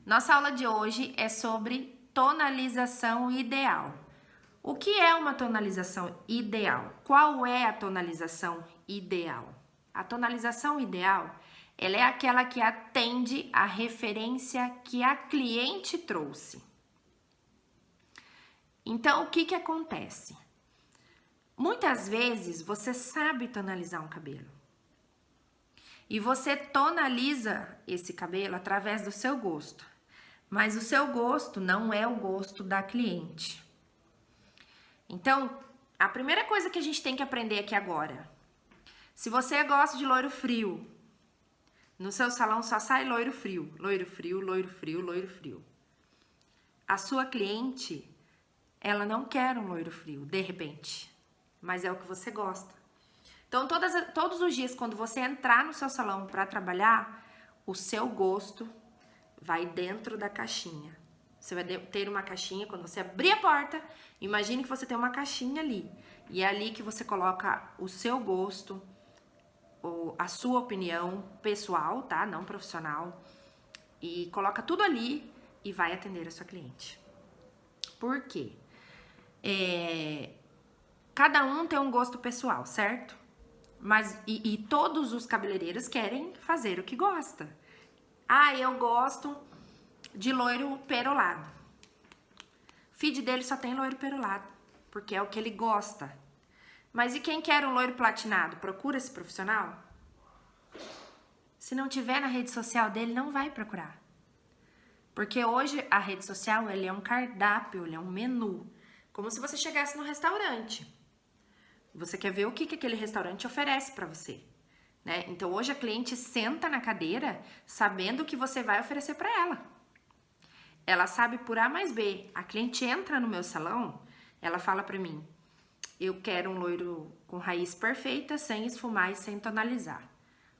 Nossa aula de hoje é sobre tonalização ideal. O que é uma tonalização ideal? Qual é a tonalização ideal? A tonalização ideal, ela é aquela que atende à referência que a cliente trouxe. Então, o que acontece? Muitas vezes você sabe tonalizar um cabelo. E você tonaliza esse cabelo através do seu gosto. Mas o seu gosto não é o gosto da cliente. Então, a primeira coisa que a gente tem que aprender aqui agora. Se você gosta de loiro frio, no seu salão só sai loiro frio. Loiro frio, loiro frio, loiro frio. A sua cliente, ela não quer um loiro frio, de repente. Mas é o que você gosta. Então, todos os dias, quando você entrar no seu salão para trabalhar, o seu gosto vai dentro da caixinha. Você vai ter uma caixinha, quando você abrir a porta, imagine que você tem uma caixinha ali. E é ali que você coloca o seu gosto, a sua opinião pessoal, tá? Não profissional. E coloca tudo ali e vai atender a sua cliente. Por quê? Cada um tem um gosto pessoal, certo? Mas, e todos os cabeleireiros querem fazer o que gosta. Ah, eu gosto de loiro perolado. O feed dele só tem loiro perolado, porque é o que ele gosta. Mas e quem quer um loiro platinado? Procura esse profissional? Se não tiver na rede social dele, não vai procurar. Porque hoje a rede social, ele é um cardápio, ele é um menu. Como se você chegasse no restaurante. Você quer ver o que aquele restaurante oferece para você, né? Então, hoje a cliente senta na cadeira sabendo o que você vai oferecer para ela. Ela sabe por A mais B. A cliente entra no meu salão, ela fala para mim, eu quero um loiro com raiz perfeita, sem esfumar e sem tonalizar.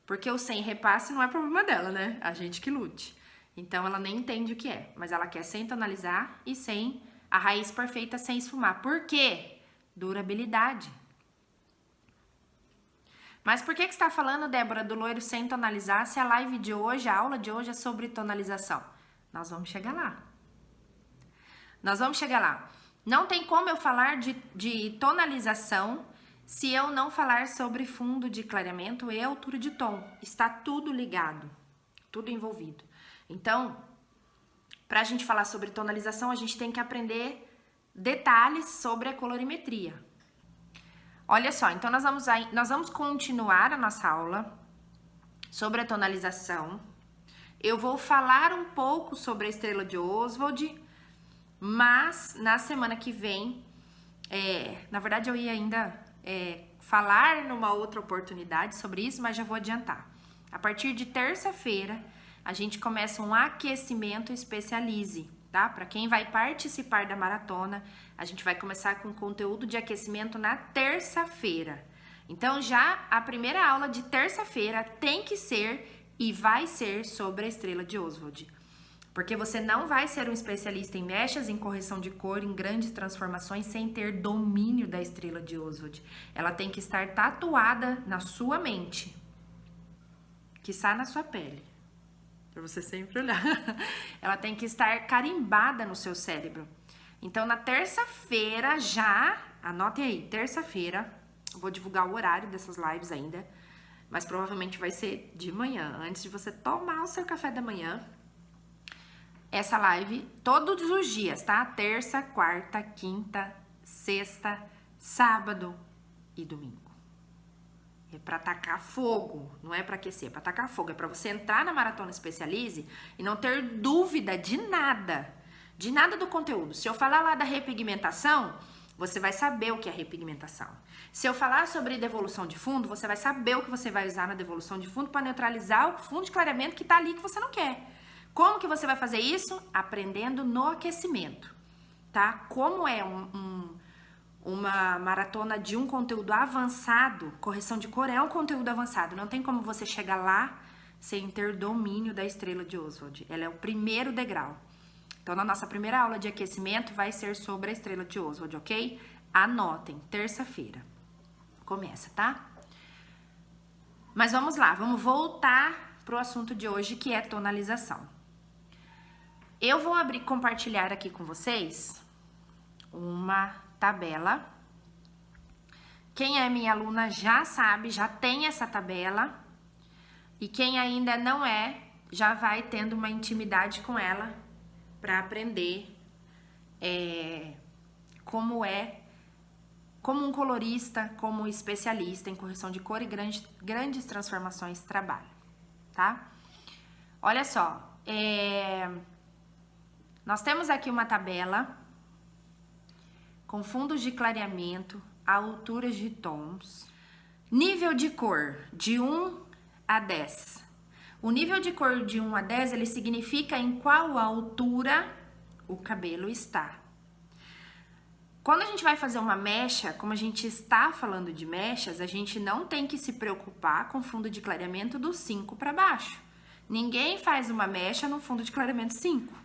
Porque o sem repasse não é problema dela, né? A gente que lute. Então, ela nem entende o que é, mas ela quer sem tonalizar e sem a raiz perfeita, sem esfumar. Por quê? Durabilidade. Mas por que você está falando, Débora, do loiro sem tonalizar, se a live de hoje, a aula de hoje é sobre tonalização? Nós vamos chegar lá. Nós vamos chegar lá. Não tem como eu falar de tonalização se eu não falar sobre fundo de clareamento e altura de tom. Está tudo ligado, tudo envolvido. Então, para a gente falar sobre tonalização, a gente tem que aprender detalhes sobre a colorimetria. Olha só, então nós vamos continuar a nossa aula sobre a tonalização. Eu vou falar um pouco sobre a estrela de Oswald, mas na semana que vem, na verdade eu ia ainda falar numa outra oportunidade sobre isso, mas já vou adiantar. A partir de terça-feira, a gente começa um aquecimento Especialize, tá? Para quem vai participar da maratona, a gente vai começar com conteúdo de aquecimento na terça-feira. Então, já a primeira aula de terça-feira tem que ser e vai ser sobre a estrela de Oswald. Porque você não vai ser um especialista em mechas, em correção de cor, em grandes transformações, sem ter domínio da estrela de Oswald. Ela tem que estar tatuada na sua mente, quiçá na sua pele. Para você sempre olhar. Ela tem que estar carimbada no seu cérebro. Então, na terça-feira já, anotem aí, terça-feira, vou divulgar o horário dessas lives ainda, mas provavelmente vai ser de manhã, antes de você tomar o seu café da manhã. Essa live todos os dias, tá? Terça, quarta, quinta, sexta, sábado e domingo. É para tacar fogo, não é para aquecer, é para tacar fogo. É para você entrar na Maratona Especialize e não ter dúvida de nada do conteúdo. Se eu falar lá da repigmentação, você vai saber o que é repigmentação. Se eu falar sobre devolução de fundo, você vai saber o que você vai usar na devolução de fundo para neutralizar o fundo de clareamento que tá ali que você não quer. Como que você vai fazer isso? Aprendendo no aquecimento, tá? Como é uma maratona de um conteúdo avançado, correção de cor é um conteúdo avançado. Não tem como você chegar lá sem ter domínio da estrela de Oswald. Ela é o primeiro degrau. Então, na nossa primeira aula de aquecimento vai ser sobre a estrela de Oswald, ok? Anotem, terça-feira. Começa, tá? Mas vamos lá, vamos voltar pro assunto de hoje, que é tonalização. Eu vou compartilhar aqui com vocês uma tabela. Quem é minha aluna já sabe, já tem essa tabela. E quem ainda não é, já vai tendo uma intimidade com ela para aprender como um colorista, como um especialista em correção de cor e grandes transformações trabalha, tá? Olha só, nós temos aqui uma tabela com fundos de clareamento, alturas de tons, nível de cor de 1 a 10. O nível de cor de 1 a 10, ele significa em qual altura o cabelo está. Quando a gente vai fazer uma mecha, como a gente está falando de mechas, a gente não tem que se preocupar com fundo de clareamento do 5 para baixo. Ninguém faz uma mecha no fundo de clareamento 5.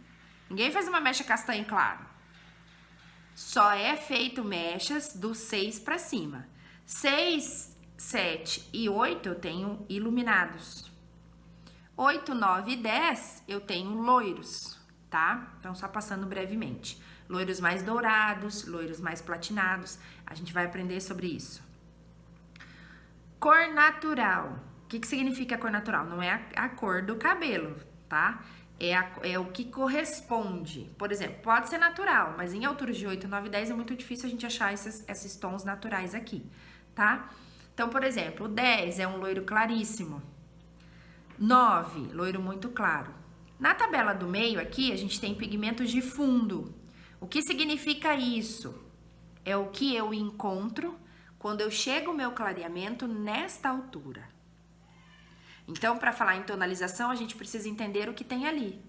Ninguém faz uma mecha castanho claro. Só é feito mechas do 6 para cima. 6, 7 e 8 eu tenho iluminados. 8, 9 e 10 eu tenho loiros, tá? Então, só passando brevemente. Loiros mais dourados, loiros mais platinados. A gente vai aprender sobre isso. Cor natural. O que significa cor natural? Não é a cor do cabelo, tá? É o que corresponde. Por exemplo, pode ser natural, mas em alturas de 8, 9 e 10 é muito difícil a gente achar esses tons naturais aqui, tá? Então, por exemplo, o 10 é um loiro claríssimo. 9, loiro muito claro. Na tabela do meio aqui, a gente tem pigmentos de fundo. O que significa isso? É o que eu encontro quando eu chego o meu clareamento nesta altura. Então, para falar em tonalização, a gente precisa entender o que tem ali,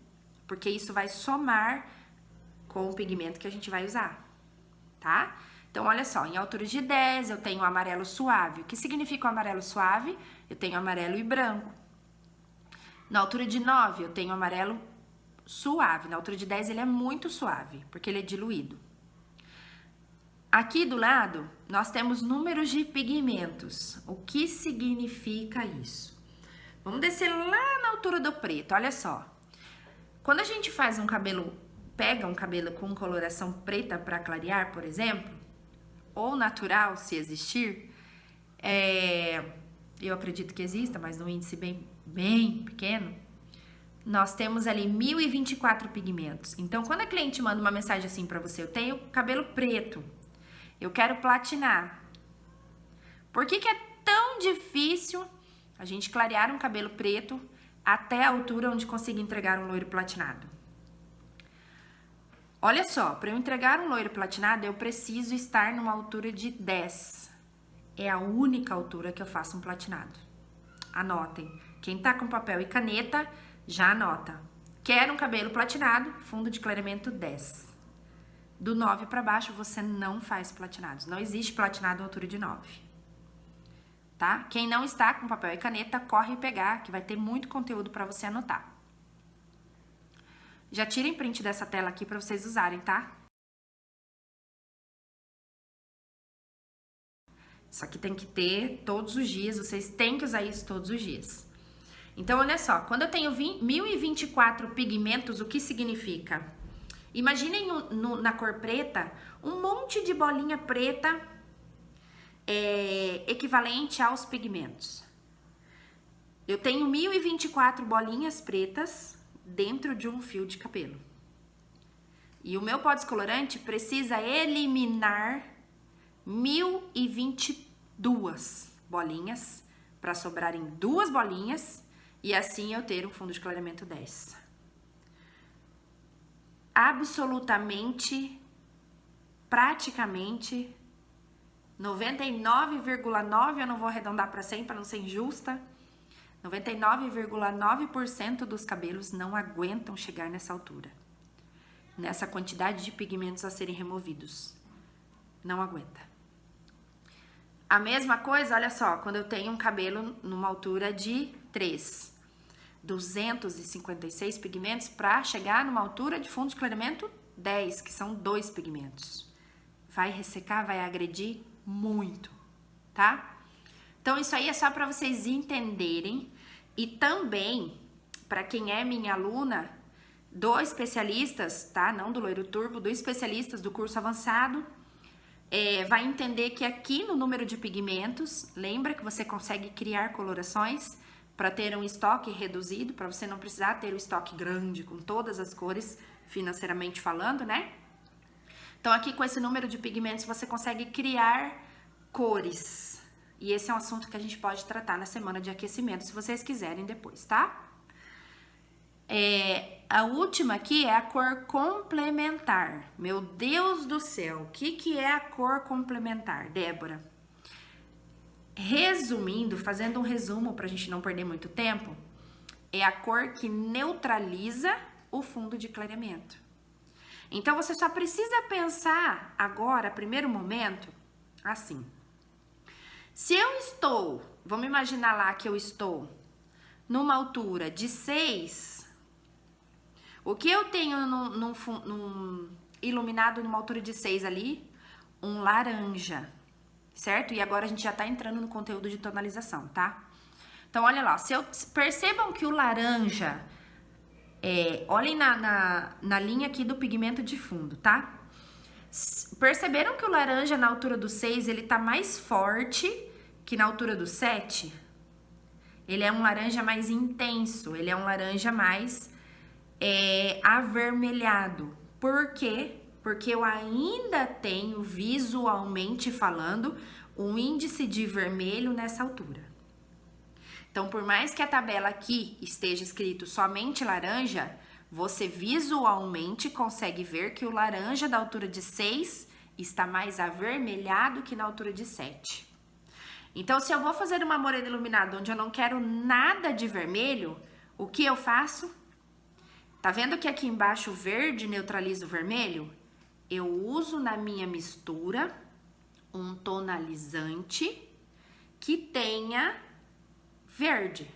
porque isso vai somar com o pigmento que a gente vai usar, tá? Então, olha só, em alturas de 10 eu tenho o amarelo suave. O que significa o amarelo suave? Eu tenho amarelo e branco. Na altura de 9 eu tenho amarelo suave. Na altura de 10 ele é muito suave, porque ele é diluído. Aqui do lado, nós temos números de pigmentos. O que significa isso? Vamos descer lá na altura do preto, olha só. Quando a gente faz pega um cabelo com coloração preta para clarear, por exemplo, ou natural, se existir, eu acredito que exista, mas num índice bem pequeno, nós temos ali 1024 pigmentos. Então, quando a cliente manda uma mensagem assim para você, eu tenho cabelo preto, eu quero platinar. Por que é tão difícil a gente clarear um cabelo preto até a altura onde consiga entregar um loiro platinado? Olha só, para eu entregar um loiro platinado, eu preciso estar numa altura de 10. É a única altura que eu faço um platinado. Anotem. Quem tá com papel e caneta, já anota. Quer um cabelo platinado, fundo de clareamento 10. Do 9 para baixo, você não faz platinados. Não existe platinado à altura de 9. Tá? Quem não está com papel e caneta, corre pegar, que vai ter muito conteúdo para você anotar. Já tirem print dessa tela aqui para vocês usarem, tá? Isso aqui tem que ter todos os dias, vocês têm que usar isso todos os dias. Então, olha só, quando eu tenho 1024 pigmentos, o que significa? Imaginem na cor preta, um monte de bolinha preta equivalente aos pigmentos. Eu tenho 1024 bolinhas pretas dentro de um fio de cabelo. E o meu pó descolorante precisa eliminar 1022 bolinhas para sobrarem 2 bolinhas e assim eu ter um fundo de clareamento 10. Absolutamente, praticamente 99,9, eu não vou arredondar para 100 para não ser injusta, 99,9% dos cabelos não aguentam chegar nessa altura, nessa quantidade de pigmentos a serem removidos. Não aguenta. A mesma coisa, olha só, quando eu tenho um cabelo numa altura de 3, 256 pigmentos para chegar numa altura de fundo de clareamento 10, que são 2 pigmentos. Vai ressecar, vai agredir muito, tá? Então, isso aí é só para vocês entenderem e também, para quem é minha aluna, do especialistas, tá? Não do loiro turbo, do especialistas do curso avançado, vai entender que aqui no número de pigmentos, lembra que você consegue criar colorações para ter um estoque reduzido, para você não precisar ter o estoque grande com todas as cores, financeiramente falando, né? Então, aqui com esse número de pigmentos, você consegue criar cores. E esse é um assunto que a gente pode tratar na semana de aquecimento, se vocês quiserem depois, tá? A última aqui é a cor complementar. Meu Deus do céu, o que é a cor complementar, Débora? Resumindo, fazendo um resumo para a gente não perder muito tempo, é a cor que neutraliza o fundo de clareamento. Então, você só precisa pensar agora, primeiro momento, assim. Se eu estou, vamos imaginar lá que eu estou numa altura de 6, o que eu tenho num iluminado numa altura de 6 ali? Um laranja, certo? E agora a gente já tá entrando no conteúdo de tonalização, tá? Então, olha lá, percebam que o laranja, olhem na linha aqui do pigmento de fundo, tá? Perceberam que o laranja na altura do 6, ele tá mais forte que na altura do 7? Ele é um laranja mais intenso, ele é um laranja mais avermelhado. Por quê? Porque eu ainda tenho, visualmente falando, um índice de vermelho nessa altura. Então, por mais que a tabela aqui esteja escrito somente laranja, você visualmente consegue ver que o laranja da altura de 6 está mais avermelhado que na altura de 7. Então, se eu vou fazer uma morena iluminada onde eu não quero nada de vermelho, o que eu faço? Tá vendo que aqui embaixo o verde neutraliza o vermelho? Eu uso na minha mistura um tonalizante que tenha verde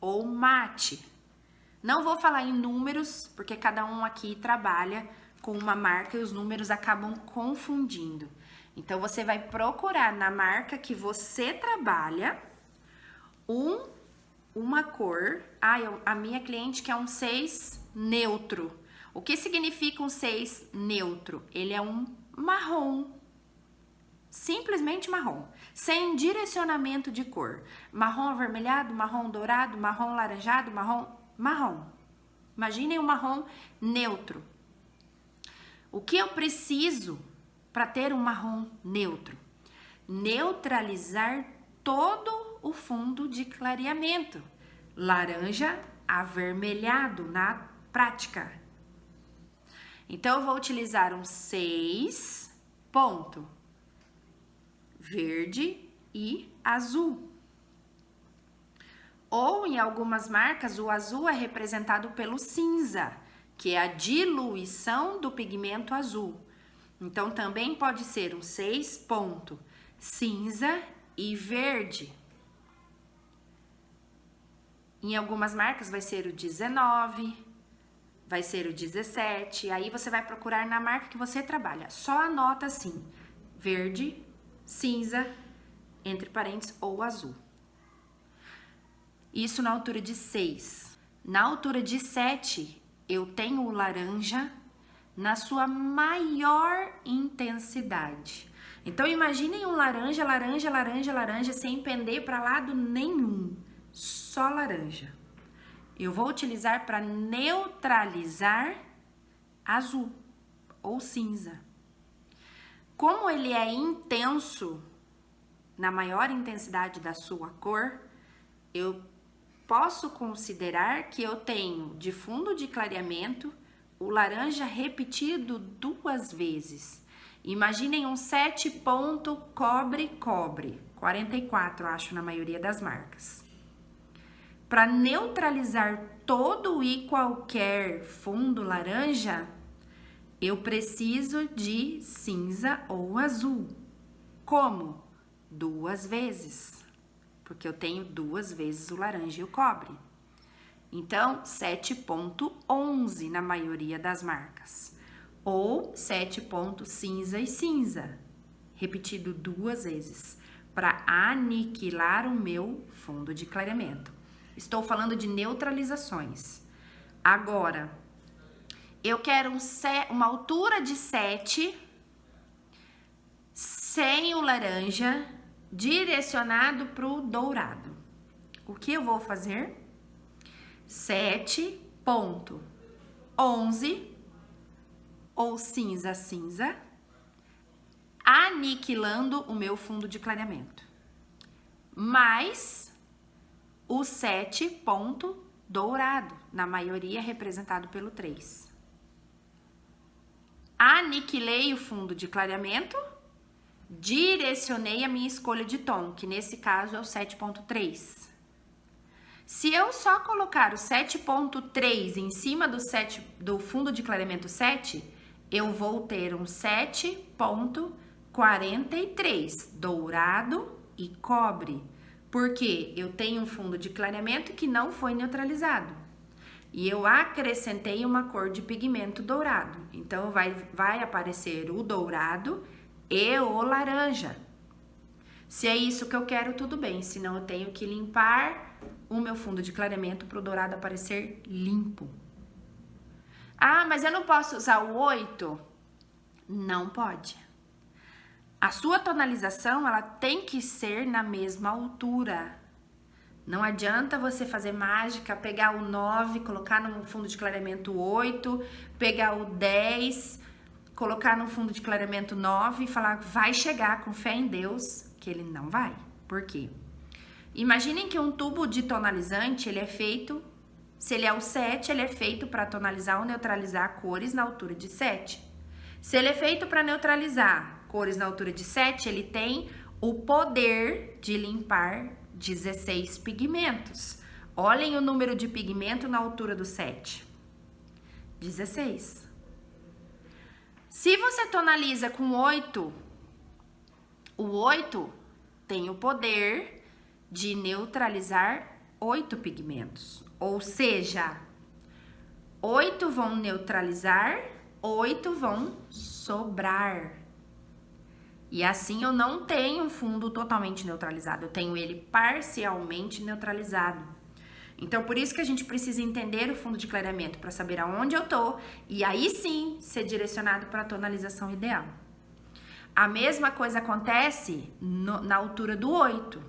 ou mate. Não vou falar em números, porque cada um aqui trabalha com uma marca e os números acabam confundindo. Então, você vai procurar na marca que você trabalha uma cor. A minha cliente quer um 6 neutro. O que significa um 6 neutro? Ele é um marrom. Simplesmente marrom. Sem direcionamento de cor. Marrom avermelhado, marrom dourado, marrom laranjado, marrom. Imaginem um marrom neutro. O que eu preciso para ter um marrom neutro? Neutralizar todo o fundo de clareamento. Laranja avermelhado na prática. Então, eu vou utilizar um 6 ponto verde e azul. Ou em algumas marcas, o azul é representado pelo cinza, que é a diluição do pigmento azul. Então, também pode ser um 6 ponto cinza e verde. Em algumas marcas vai ser o 19, vai ser o 17, aí você vai procurar na marca que você trabalha. Só anota assim, verde, cinza, entre parênteses, ou azul. Isso na altura de 6. Na altura de 7, eu tenho o laranja na sua maior intensidade. Então, imaginem um laranja, laranja, laranja, laranja, sem pender para lado nenhum. Só laranja. Eu vou utilizar para neutralizar azul ou cinza. Como ele é intenso, na maior intensidade da sua cor, eu posso considerar que eu tenho de fundo de clareamento o laranja repetido 2 vezes. Imaginem um 7 ponto cobre, 44, acho, na maioria das marcas. Para neutralizar todo e qualquer fundo laranja, eu preciso de cinza ou azul. Como? 2 vezes. Porque eu tenho 2 vezes o laranja e o cobre. Então, 7.11 na maioria das marcas. Ou 7 ponto cinza e cinza. Repetido 2 vezes. Para aniquilar o meu fundo de clareamento. Estou falando de neutralizações. Agora, Eu quero uma altura de 7 sem o laranja, direcionado para o dourado. O que eu vou fazer? 7,11 ou cinza, aniquilando o meu fundo de clareamento, mais o 7 ponto dourado, na maioria representado pelo 3. Aniquilei o fundo de clareamento, direcionei a minha escolha de tom, que nesse caso é o 7,3. Se eu só colocar o 7,3 em cima do fundo de clareamento 7, eu vou ter um 7,43 dourado e cobre, porque eu tenho um fundo de clareamento que não foi neutralizado. E eu acrescentei uma cor de pigmento dourado. Então, vai aparecer o dourado e o laranja. Se é isso que eu quero, tudo bem. Senão, eu tenho que limpar o meu fundo de clareamento para o dourado aparecer limpo. Ah, mas eu não posso usar o 8? Não pode. A sua tonalização, ela tem que ser na mesma altura. Não adianta você fazer mágica, pegar o 9, colocar no fundo de clareamento 8, pegar o 10, colocar no fundo de clareamento 9 e falar vai chegar com fé em Deus, que ele não vai. Por quê? Imaginem que um tubo de tonalizante, ele é feito, se ele é o 7, ele é feito para tonalizar ou neutralizar cores na altura de 7. Se ele é feito para neutralizar cores na altura de 7, ele tem o poder de limpar 16 pigmentos. Olhem o número de pigmento na altura do 7. 16. Se você tonaliza com 8, o 8 tem o poder de neutralizar 8 pigmentos. Ou seja, 8 vão neutralizar, 8 vão sobrar. E assim eu não tenho um fundo totalmente neutralizado, eu tenho ele parcialmente neutralizado. Então, por isso que a gente precisa entender o fundo de clareamento para saber aonde eu tô e aí sim ser direcionado para a tonalização ideal. A mesma coisa acontece na altura do 8.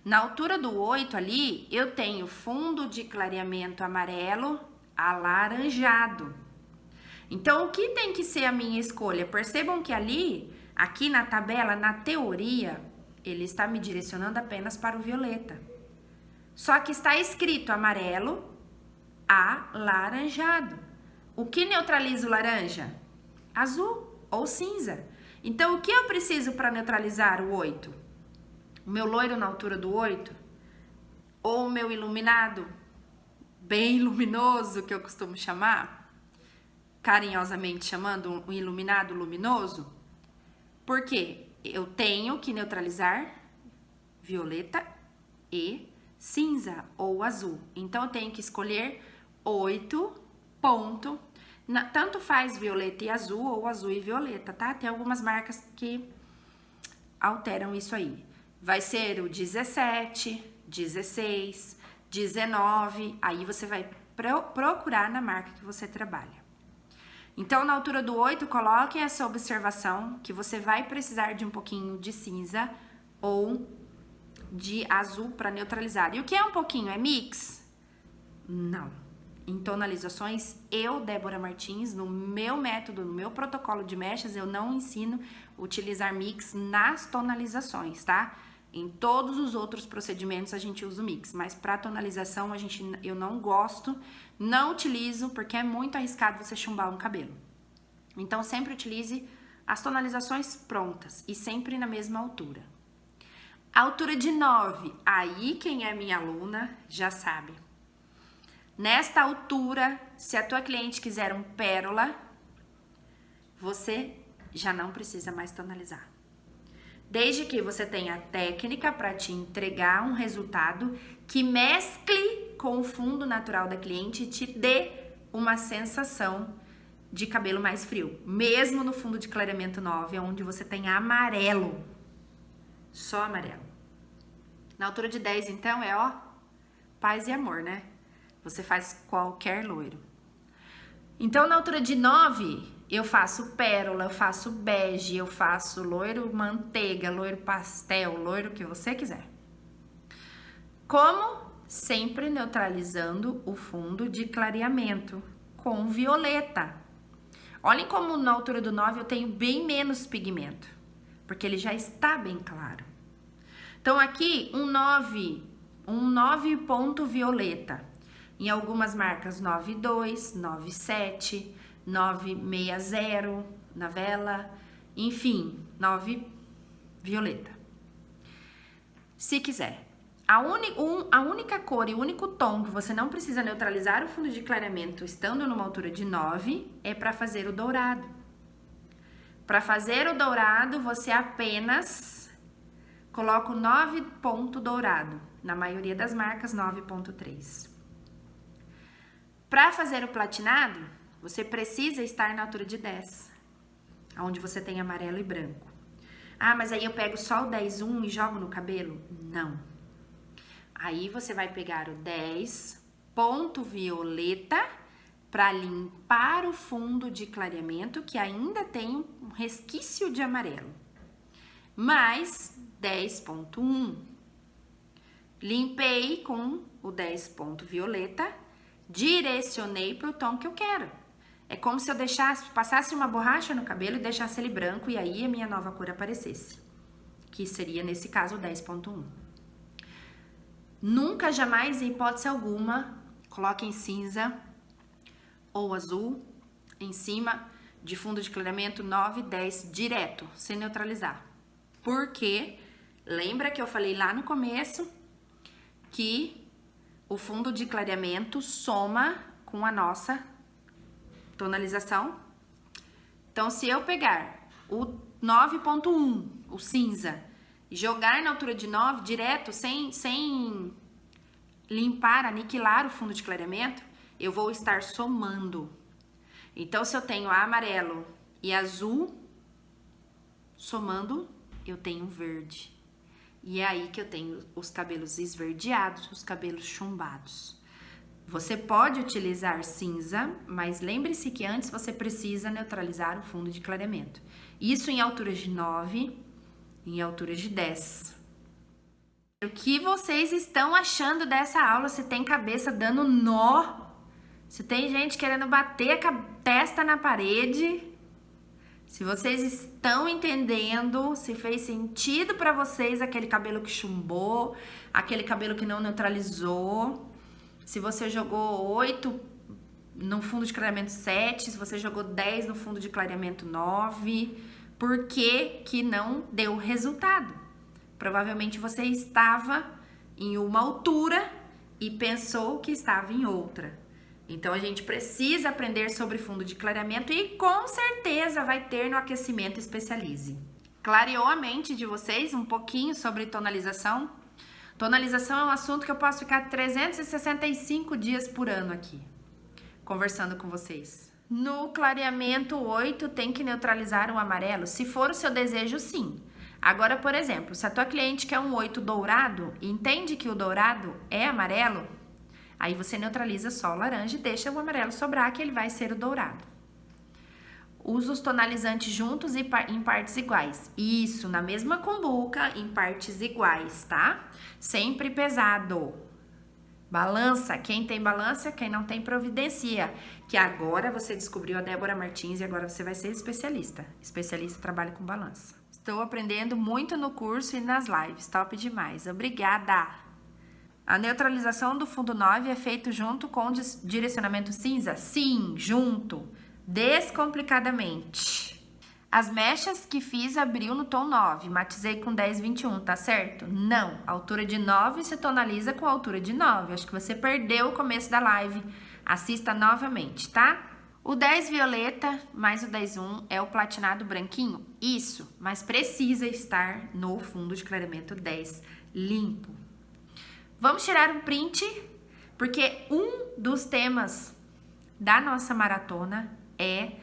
Na altura do 8 ali, eu tenho fundo de clareamento amarelo alaranjado. Então, o que tem que ser a minha escolha? Percebam que ali, aqui na tabela, na teoria, ele está me direcionando apenas para o violeta. Só que está escrito amarelo alaranjado. O que neutraliza o laranja? Azul ou cinza. Então, o que eu preciso para neutralizar o 8? O meu loiro na altura do 8? Ou o meu iluminado bem luminoso, que eu costumo chamar? Carinhosamente chamando um iluminado luminoso? Porque eu tenho que neutralizar violeta e cinza ou azul. Então, eu tenho que escolher 8 ponto. Tanto faz violeta e azul ou azul e violeta, tá? Tem algumas marcas que alteram isso aí. Vai ser o 17, 16, 19. Aí você vai procurar na marca que você trabalha. Então, na altura do 8, coloquem essa observação que você vai precisar de um pouquinho de cinza ou de azul para neutralizar. E o que é um pouquinho? É mix? Não. Em tonalizações, eu, Débora Martins, no meu método, no meu protocolo de mechas, eu não ensino utilizar mix nas tonalizações, tá? Em todos os outros procedimentos a gente usa o mix, mas para tonalização eu não gosto, não utilizo, porque é muito arriscado você chumbar um cabelo. Então, sempre utilize as tonalizações prontas e sempre na mesma altura. Altura de 9, aí quem é minha aluna já sabe. Nesta altura, se a tua cliente quiser um pérola, você já não precisa mais tonalizar. Desde que você tenha técnica para te entregar um resultado que mescle com o fundo natural da cliente e te dê uma sensação de cabelo mais frio. Mesmo no fundo de clareamento 9, onde você tem amarelo. Só amarelo. Na altura de 10, então, é paz e amor, né? Você faz qualquer loiro. Então, na altura de 9, eu faço pérola, eu faço bege, eu faço loiro manteiga, loiro pastel, loiro que você quiser. Como? Sempre neutralizando o fundo de clareamento com violeta. Olhem como na altura do 9 eu tenho bem menos pigmento, porque ele já está bem claro. Então, aqui, um 9 ponto violeta. Em algumas marcas, 9,2, 9,7, 9,60 na vela, enfim, 9 violeta. Se quiser. A única cor e o único tom que você não precisa neutralizar o fundo de clareamento estando numa altura de 9 é para fazer o dourado. Para fazer o dourado, você apenas coloca o 9 ponto dourado. Na maioria das marcas, 9,3. Para fazer o platinado, você precisa estar na altura de 10, onde você tem amarelo e branco. Ah, mas aí eu pego só o 10,1 e jogo no cabelo? Não. Aí você vai pegar o 10 ponto violeta para limpar o fundo de clareamento que ainda tem um resquício de amarelo. Mais 10,1. Limpei com o 10 ponto violeta, direcionei para o tom que eu quero. É como se eu passasse uma borracha no cabelo e deixasse ele branco e aí a minha nova cor aparecesse, que seria nesse caso o 10,1. Nunca, jamais, em hipótese alguma, coloquem cinza ou azul em cima de fundo de clareamento 9, 10 direto, sem neutralizar. Porque, lembra que eu falei lá no começo que o fundo de clareamento soma com a nossa tonalização? Então, se eu pegar o 9,1, o cinza, e jogar na altura de 9 direto, sem limpar, aniquilar o fundo de clareamento, eu vou estar somando. Então, se eu tenho amarelo e azul, somando, eu tenho verde. E é aí que eu tenho os cabelos esverdeados, os cabelos chumbados. Você pode utilizar cinza, mas lembre-se que antes você precisa neutralizar o fundo de clareamento. Isso em alturas de 9, em alturas de 10. O que vocês estão achando dessa aula? Se tem cabeça dando nó, se tem gente querendo bater a testa na parede, se vocês estão entendendo, se fez sentido para vocês aquele cabelo que chumbou, aquele cabelo que não neutralizou, se você jogou 8 no fundo de clareamento 7, se você jogou 10 no fundo de clareamento 9, por que não deu resultado? Provavelmente você estava em uma altura e pensou que estava em outra. Então, a gente precisa aprender sobre fundo de clareamento e com certeza vai ter no Aquecimento Especialize. Clareou a mente de vocês um pouquinho sobre tonalização? Tonalização é um assunto que eu posso ficar 365 dias por ano aqui, conversando com vocês. No clareamento 8, tem que neutralizar o amarelo? Se for o seu desejo, sim. Agora, por exemplo, se a tua cliente quer um 8 dourado, entende que o dourado é amarelo, aí você neutraliza só o laranja e deixa o amarelo sobrar, que ele vai ser o dourado. Usa os tonalizantes juntos e em partes iguais. Isso, na mesma cumbuca, em partes iguais, tá? Sempre pesado. Balança, quem tem balança, quem não tem providencia. Que agora você descobriu a Débora Martins e agora você vai ser especialista. Especialista trabalha com balança. Estou aprendendo muito no curso e nas lives, top demais. Obrigada! A neutralização do fundo 9 é feito junto com o direcionamento cinza? Sim, junto. Descomplicadamente. As mechas que fiz abriu no tom 9, matizei com 10,21, tá certo? Não, a altura de 9 se tonaliza com a altura de 9. Acho que você perdeu o começo da live. Assista novamente, tá? O 10 violeta mais o 10,1 é o platinado branquinho? Isso, mas precisa estar no fundo de clareamento 10 limpo. Vamos tirar um print, porque um dos temas da nossa maratona é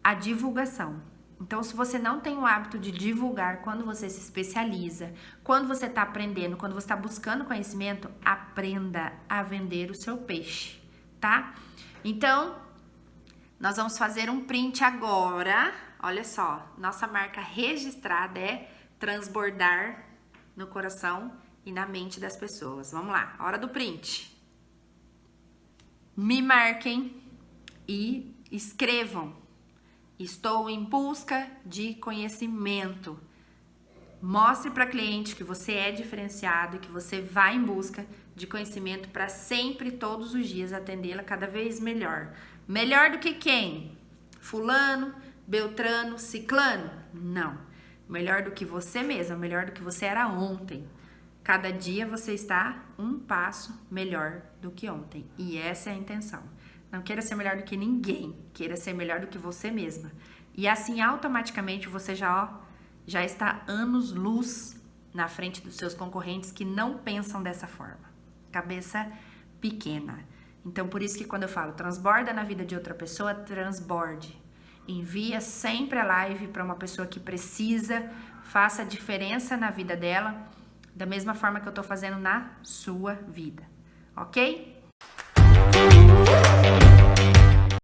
a divulgação. Então, se você não tem o hábito de divulgar quando você se especializa, quando você está aprendendo, quando você está buscando conhecimento, aprenda a vender o seu peixe, tá? Então, Nós vamos fazer um print agora. Olha só, nossa marca registrada é transbordar no coração e na mente das pessoas. Vamos lá, hora do print. Me marquem e escrevam. Estou em busca de conhecimento. Mostre para cliente que você é diferenciado e que você vai em busca de conhecimento para sempre, todos os dias, atendê-la cada vez melhor. Melhor do que quem? Fulano, Beltrano, Ciclano? Não. Melhor do que você mesma, melhor do que você era ontem. Cada dia você está um passo melhor do que ontem. E essa é a intenção. Não queira ser melhor do que ninguém, queira ser melhor do que você mesma. E assim, automaticamente, você já está anos-luz na frente dos seus concorrentes que não pensam dessa forma. Cabeça pequena. Então, por isso que quando eu falo transborda na vida de outra pessoa, transborde. Envia sempre a live para uma pessoa que precisa, faça a diferença na vida dela, da mesma forma que eu tô fazendo na sua vida, ok?